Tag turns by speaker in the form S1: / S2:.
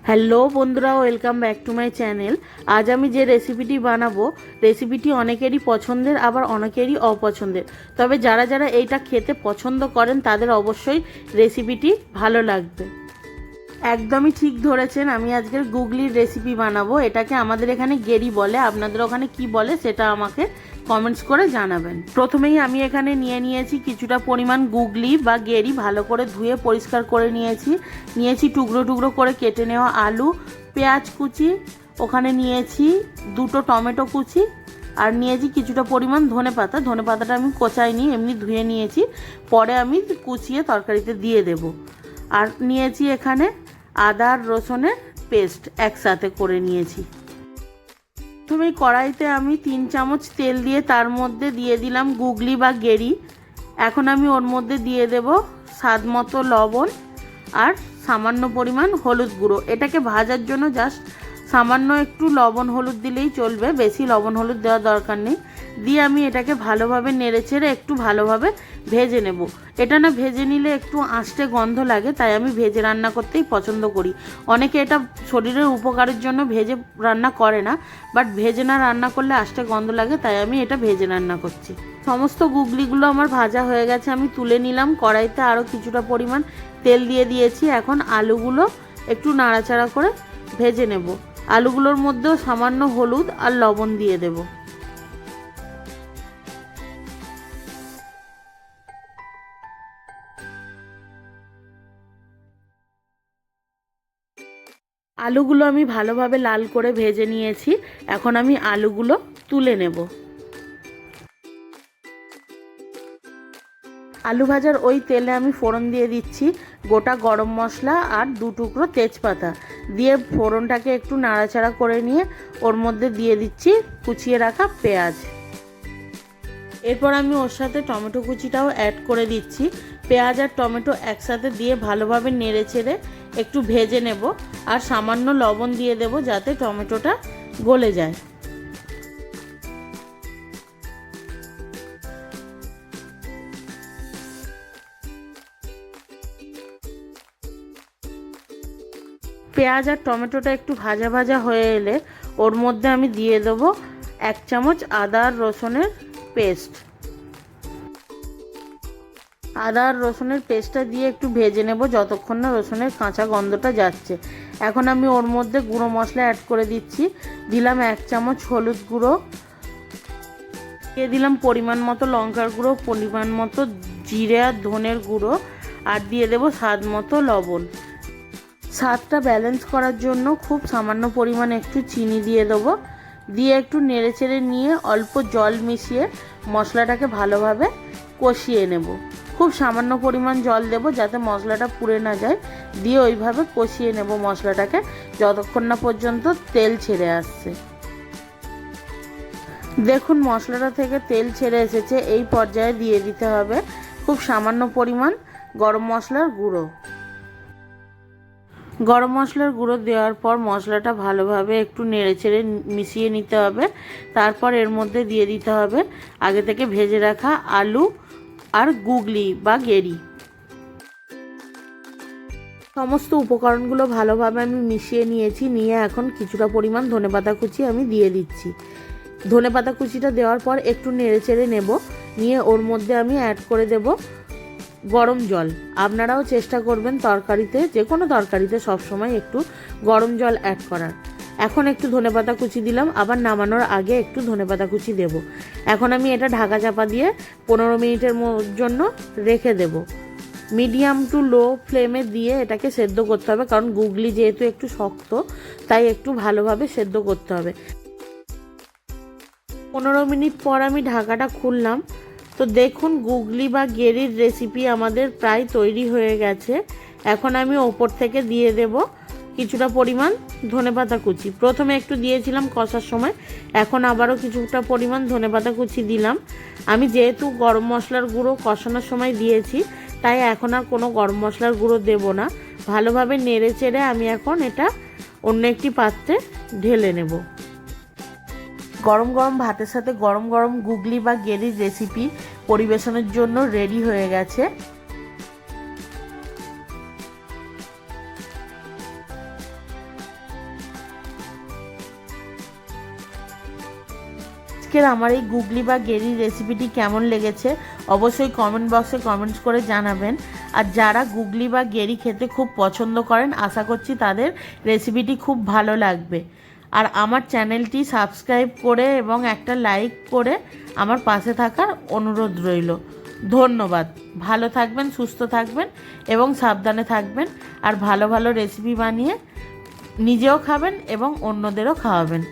S1: Hello বন্ধুরা, welcome back to my channel. আজ আমি যে রেসিপিটি বানাবো, রেসিপিটি অনেকেরই পছন্দের আবার অনেকেরই অপছন্দের। তবে যারা যারা এইটা খেতে পছন্দ করেন তাদের অবশ্যই রেসিপিটি ভালো লাগবে। একদমই ঠিক ধরেছেন, আমি আজকের গুগলির রেসিপি বানাবো। এটাকে আমাদের এখানে গেরি বলে, আপনাদের ওখানে কি বলে সেটা আমাকে কমেন্টস করে জানাবেন। প্রথমেই আমি এখানে নিয়েছি কিছুটা পরিমাণ গুগলি বা গেরি, ভালো করে ধুয়ে পরিষ্কার করে নিয়েছি টুকরো টুকরো করে কেটে নেওয়া আলু, পেঁয়াজ কুচি, ওখানে নিয়েছি দুটো টমেটো কুচি, আর নিয়েছি কিছুটা পরিমাণ ধনেপাতাটা আমি কোচাইনি, এমনি ধুয়ে নিয়েছি, পরে আমি কুচিয়ে তরকারিতে দিয়ে দেব। আর নিয়েছি এখানে আদা আর রসুনের পেস্ট একসাথে করে নিয়েছি। প্রথমে কড়াইতে আমি 3 চামচ তেল দিয়ে তার মধ্যে দিয়ে দিলাম গুগলি বা গেরি। এখন আমি ওর মধ্যে দিয়ে দেব স্বাদ মতো লবণ আর সামান্য পরিমাণ হলুদ গুঁড়ো। এটাকে ভাজার জন্য জাস্ট সামান্য একটু লবণ হলুদ দিলেই চলবে, বেশি লবণ হলুদ দেওয়ার দরকার নেই। দিয়ে আমি এটাকে ভালোভাবে নেড়েচেড়ে একটু ভালোভাবে ভেজে নেব। এটা না ভেজে নিলে একটু আঁচটে গন্ধ লাগে, তাই আমি ভেজে রান্না করতেই পছন্দ করি। অনেকে এটা শরীরের উপকারের জন্য ভেজে রান্না করে না, বাট ভেজে না রান্না করলে আঁচটে গন্ধ লাগে, তাই আমি এটা ভেজে রান্না করছি। সমস্ত গুগলিগুলো আমার ভাজা হয়ে গেছে, আমি তুলে নিলাম। কড়াইতে আরও কিছুটা পরিমাণ তেল দিয়ে দিয়েছি। এখন আলুগুলো একটু নাড়াচাড়া করে ভেজে নেব। আলুগুলোর মধ্যেও সামান্য হলুদ আর লবণ দিয়ে দেব। আলুগুলো আমি ভালোভাবে লাল করে ভেজে নিয়েছি। এখন আমি আলুগুলো তুলে নেব। আলু ভাজার ওই তেলে আমি ফোড়ন দিয়ে দিচ্ছি গোটা গরম মশলা আর 2 টুকরো তেজপাতা দিয়ে ফোড়নটাকে একটু নাড়াচাড়া করে নিয়ে ওর মধ্যে দিয়ে দিচ্ছি কুচিয়ে রাখা পেঁয়াজ। এরপর আমি ওর সাথে টমেটো কুচিটাও অ্যাড করে দিচ্ছি। পেঁয়াজ আর টমেটো একসাথে দিয়ে ভালোভাবে নেড়ে চেড়ে একটু ভেজে নেব আর সামান্য লবণ দিয়ে দেব যাতে টমেটোটা গলে যায়। পেঁয়াজ আর টমেটোটা একটু ভাজা ভাজা হয়ে এলে ওর মধ্যে আমি দিয়ে দেবো 1 চামচ আদা আর রসুনের পেস্ট। আদা আর রসুনের পেস্টটা দিয়ে একটু ভেজে নেব যতক্ষণ না রসুনের কাঁচা গন্ধটা যাচ্ছে। এখন আমি ওর মধ্যে গুঁড়ো মশলা অ্যাড করে দিচ্ছি। দিলাম 1 চামচ হলুদ গুঁড়ো, দিয়ে দিলাম পরিমাণ মতো লঙ্কার গুঁড়ো, পরিমাণ মতো জিরে আর ধনের গুঁড়ো, আর দিয়ে দেবো স্বাদ মতো লবণ। স্বাদটা ব্যালেন্স করার জন্য খুব সামান্য পরিমাণে একটু চিনি দিয়ে দেবো। দিয়ে একটু নেড়েচেড়ে নিয়ে অল্প জল মিশিয়ে মশলাটাকে ভালোভাবে কষিয়ে নেব। খুব সামান্য পরিমাণ জল দেব যাতে মশলাটা পুড়ে না যায়। দিয়ে ওইভাবে কষিয়ে নেব মশলাটাকে যতক্ষণ না পর্যন্ত তেল ছেড়ে আসছে। দেখুন মশলাটা থেকে তেল ছেড়ে এসেছে, এই পর্যায়ে দিয়ে দিতে হবে খুব সামান্য পরিমাণ গরম মশলার গুঁড়ো। গরম মশলার গুঁড়ো দেওয়ার পর মশলাটা ভালোভাবে একটু নেড়েচেড়ে মিশিয়ে নিতে হবে। তারপর এর মধ্যে দিয়ে দিতে হবে আগে থেকে ভেজে রাখা আলু আর গুগলি বা গেরি। সমস্ত উপকরণগুলো ভালোভাবে আমি মিশিয়ে নিয়েছি। নিয়ে এখন কিছুটা পরিমাণ ধনেপাতা কুচি আমি দিয়ে দিচ্ছি। ধনেপাতা কুচিটা দেওয়ার পর একটু নেড়েচেড়ে নেব। নিয়ে ওর মধ্যে আমি অ্যাড করে দেব গরম জল। আপনারাও চেষ্টা করবেন তরকারিতে, যে কোনো তরকারিতে সবসময় একটু গরম জল অ্যাড করার। এখন একটু ধনেপাতা কুচি দিলাম, আবার নামানোর আগে একটু ধনেপাতা কুচি দেব। এখন আমি এটা ঢাকা চাপা দিয়ে 15 মিনিটের জন্য রেখে দেব। মিডিয়াম টু লো ফ্লেমে দিয়ে এটাকে সেদ্ধ করতে হবে, কারণ গুগলি যেহেতু একটু শক্ত তাই একটু ভালোভাবে সেদ্ধ করতে হবে। 15 মিনিট পর আমি ঢাকাটা খুললাম। তো দেখুন গুগলি বা গেরির রেসিপি আমাদের প্রায় তৈরি হয়ে গেছে। এখন আমি ওপর থেকে দিয়ে দেব কিছুটা পরিমাণ ধনেপাতা কুচি। প্রথমে একটু দিয়েছিলাম কষার সময়, এখন আবারও কিছুটা পরিমাণ ধনেপাতা কুচি দিলাম। আমি যেহেতু গরম মশলার গুঁড়ো কষানোর সময় দিয়েছি, তাই এখন আর কোনো গরম মশলার গুঁড়ো দেব না। ভালোভাবে নেড়ে চেড়ে আমি এখন এটা অন্য একটি পাত্রে ঢেলে নেব। গরম গরম ভাতের সাথে গরম গরম গুগলি বা গেরির রেসিপি পরিবেশনের জন্য রেডি হয়ে গেছে। আজকের আমার এই গুগলি বা গেরি রেসিপিটি কেমন লেগেছে অবশ্যই কমেন্ট বক্সে কমেন্টস করে জানাবেন। আর যারা গুগলি বা গেরি খেতে খুব পছন্দ করেন আশা করছি তাদের রেসিপিটি খুব ভালো লাগবে। আর আমার চ্যানেলটি সাবস্ক্রাইব করে এবং একটা লাইক করে আমার পাশে থাকার অনুরোধ রইল। ধন্যবাদ। ভালো থাকবেন, সুস্থ থাকবেন এবং সাবধানে থাকবেন। আর ভালো ভালো রেসিপি বানিয়ে নিজেও খাবেন এবং অন্যদেরও খাওয়াবেন।